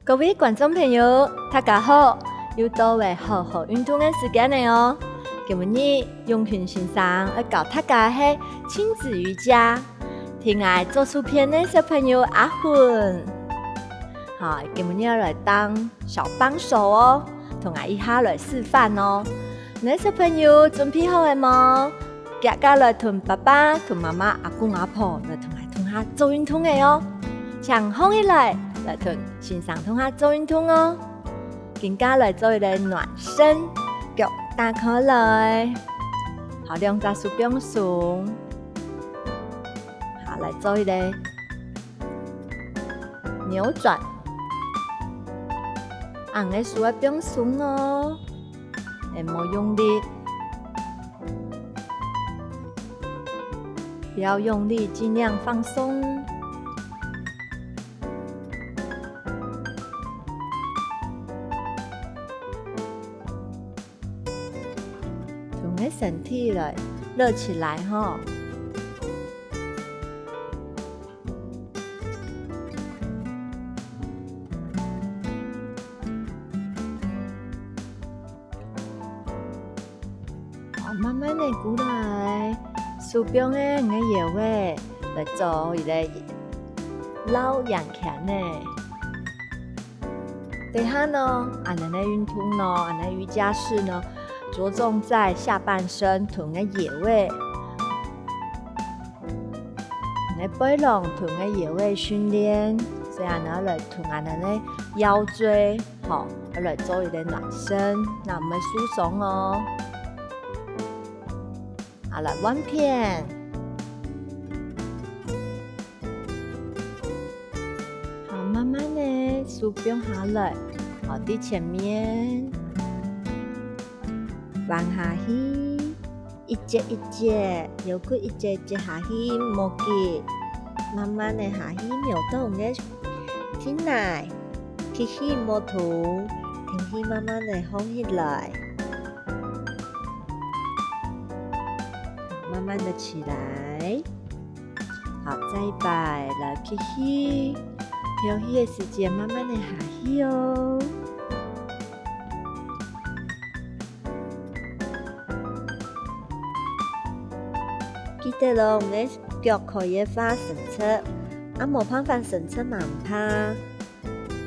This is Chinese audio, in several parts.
各位观众朋友，大家好！又到为好好运动的时间了哦。今日永群先生要教大家是亲子瑜伽，听爱做薯片的小朋友阿芬，好，今日要来当小帮手哦，同我一下来示范哦。那小朋友准备好了吗？大家来同爸爸、同妈妈、阿公、阿婆来同下做运动的哦。抢红起来！来同先生同下做运動哦，更加來做一個暖身，腳打開來，好兩隻手並聳，好來做一個扭轉，按個手並聳哦，唔好用力，不要用力，盡量放鬆。身体来热起来哈，好，慢慢的过来，手边的你的腰位来做一个老仰拳呢。等下呢，俺们的运动呢，俺们的瑜伽式呢。着重在下半身臀嘅野位，你背囊臀嘅野位训练，所以呢来臀俺的腰椎，好，来做一个暖身，那我们疏松哦。好了，弯片，好，慢慢的手并下来，好，伫前面。往下去，一节一节，腰骨一节一节下去，莫急，慢慢的下去，秒到我们的挺来，起起莫吐，挺起慢慢的放起来，好，慢慢的起来，好，再一摆，来起起，飘起的时间慢慢的下去哦。记得咯，我们的脚可以放伸侧，没办法伸侧蛮怕，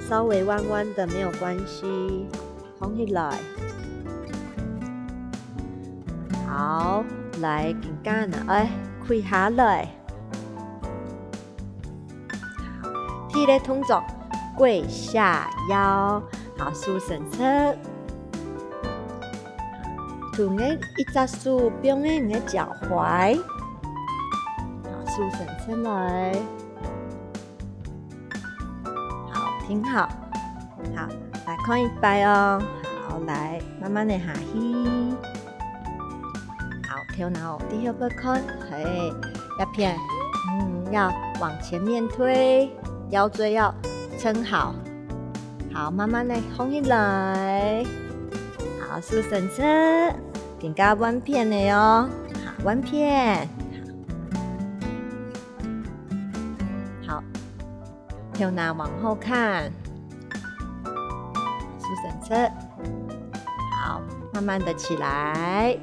稍微弯弯的没有关系，放起来。好，来更加呢，开下来。好，第一个动作，跪下腰，好，竖伸侧。同个一只手并个你的脚踝。竖伸出来，好，挺好，好，来看一摆哦，好，来慢慢的下去，好，跳脑低下不看，嘿，要偏，要往前面推，腰椎要撑好，好，慢慢的放起来，好，竖伸出，更加弯片的哦，好，弯片。跳拿往后看，竖伸侧，好，慢慢的起来，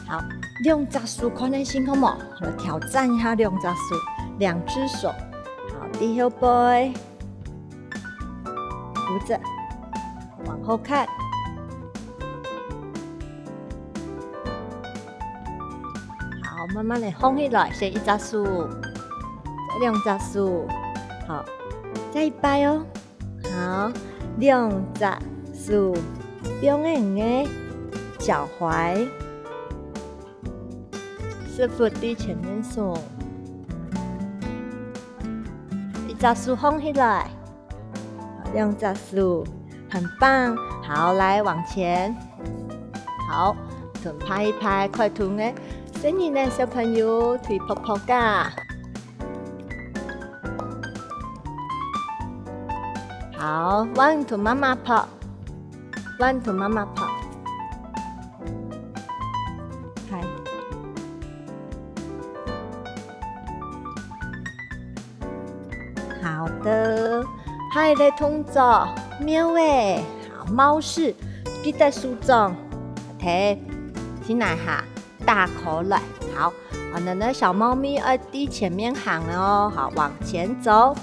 好，两只手看得辛苦吗？来挑战一下两只手，两只手，好，低后背，扶着，往后看，好，慢慢的放起来，先一只手。两只手，好，再一摆哦，好，两只手并个脚踝，师傅伫前面送，一只手放起来，两只手，很棒，好，来往前，好，臀拍一拍，快臀个，声音呢，小朋友腿泡泡噶。好 ，one to 妈妈跑 ，one to 妈妈跑，开，好的。爱的动作，妙诶！好，猫式记在书中，睇，先来哈，大口来。好，我们的小猫咪低前面行了哦。好，往前走，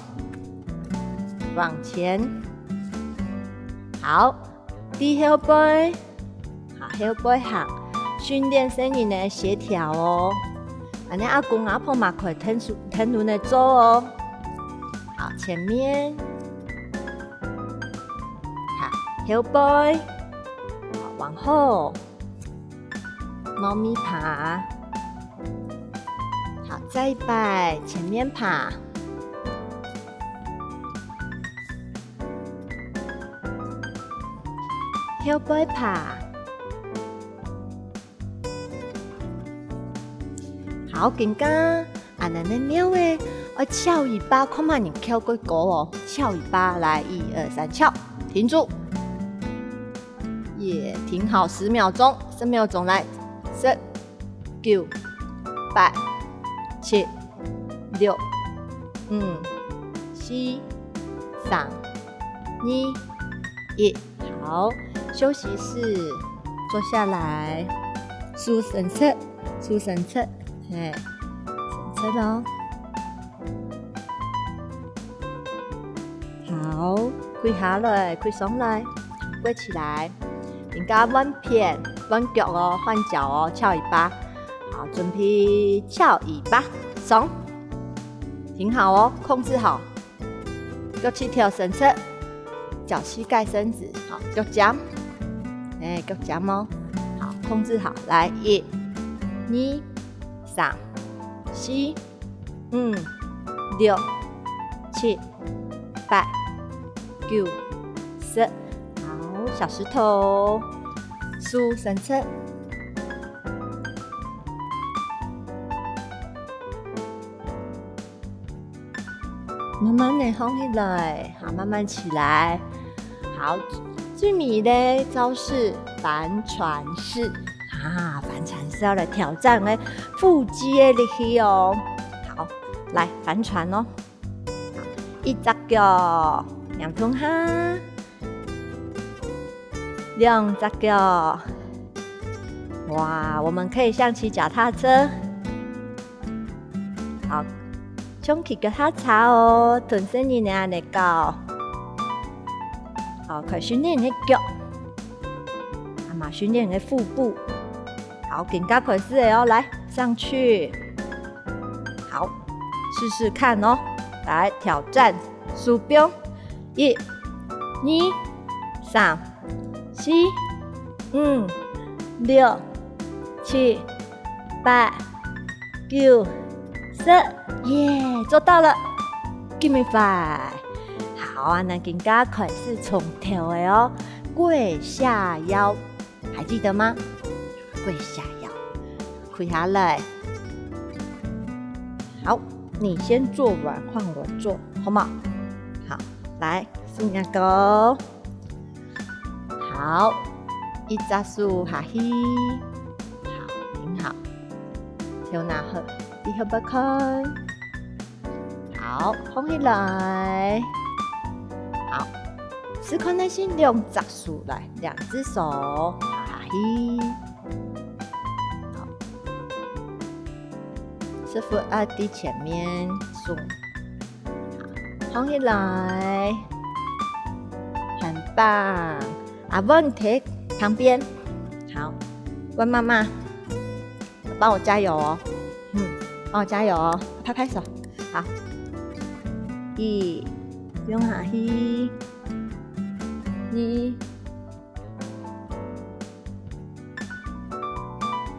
往前。好，低后背，好后背行，训练声音的协调哦。安尼阿公阿婆嘛可以听轮的走哦。好，前面，好后背，好往后，猫咪爬，好再摆，前面爬，后背爬。好，紧刚，咱的喵诶，翘尾巴，看嘛你翘过高哦，翘尾巴，来，1、2、3，翘，停住，也停好10秒钟，10秒钟来，10、9、8、7、6、5、4、3、2、1，好，休息室，坐下来，数神册，数神册。哎，神册咯，好，开下来，开上来，跪起来，人家弯片、弯脚哦，换脚哦，翘尾巴，好，准备翘尾巴，松，挺好哦，控制好，脚去跳神册，脚膝盖伸直，好，脚夹，哎，脚夹哦，好，控制好，来，1、2、3、4、5、6、7、8、9、10，好，小石头，数神册，慢慢的放起来，好，慢慢起来，好，最迷的招式帆船式。帆船是要来挑战腹肌的力气哦。好，来帆船哦。一只脚两通哈，2只脚。哇，我们可以像骑脚踏车。好，像骑脚踏车哦，臀身你那样搞。好，可以训练你的脚，嘛训练你的腹部。好，更加快是哦，来上去，好，试试看哦，来挑战鼠标，1、2、3、4、5、6、7、8、9、10，耶，做到了 ，Give me 5。好啊，那更加快是从头的哦，跪下腰，还记得吗？跪下腰，跪下来。好，你先做完，换我做，好吗？好，来，数两个。好，一只手下去，好，挺好。手拿好，你好不看？好，放起来。好，试看那些2只手来，2只手下去。师傅低前面数，好，放起来，很棒。问题旁边，好，问妈妈，帮我加油哦，帮我加油哦，拍拍手，好，1，用下去，2、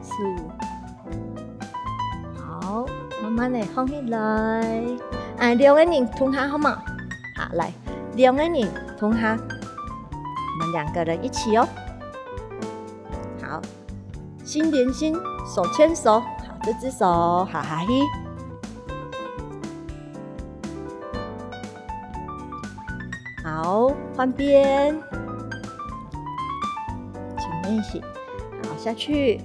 4。好，慢慢的放起来。2个人同下好吗？好，来，2个人同下，我们2个人一起哦。好，心连心，手牵手。好，这只手好下去。好，换边，前面一起，好下去。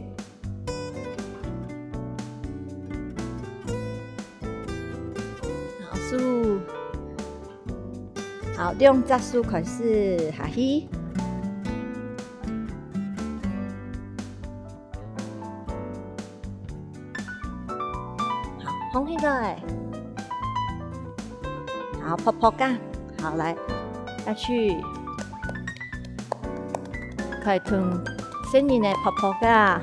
好，好，用扎数开始，哈嘿。好，放起来。好，泡泡干。好，来下去，可以吞新年的泡泡干。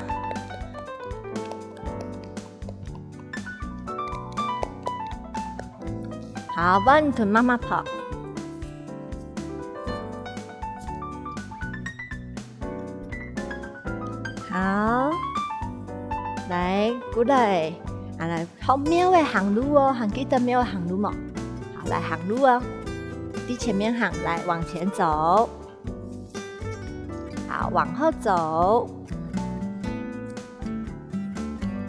好，帮你吞妈妈泡。好，来过来，来好喵的行路哦，还记得喵的行路吗？好，来行路哦，第前面行，来往前走，好，往后走，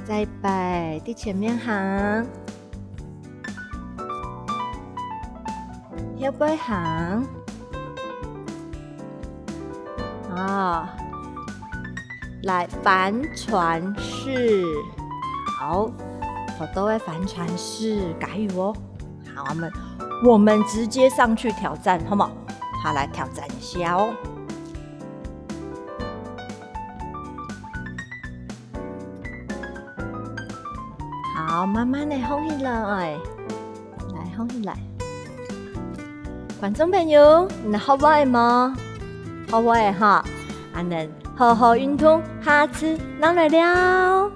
再摆，第前面行，右边行，啊。来帆船式，好，好多位帆船式改语哦。好，我们直接上去挑战，好吗？好，来挑战一下哦。好，慢慢的放起来，来放起来。观众朋友，你好不好吗？好不好哈？好好运动，下次咱来聊。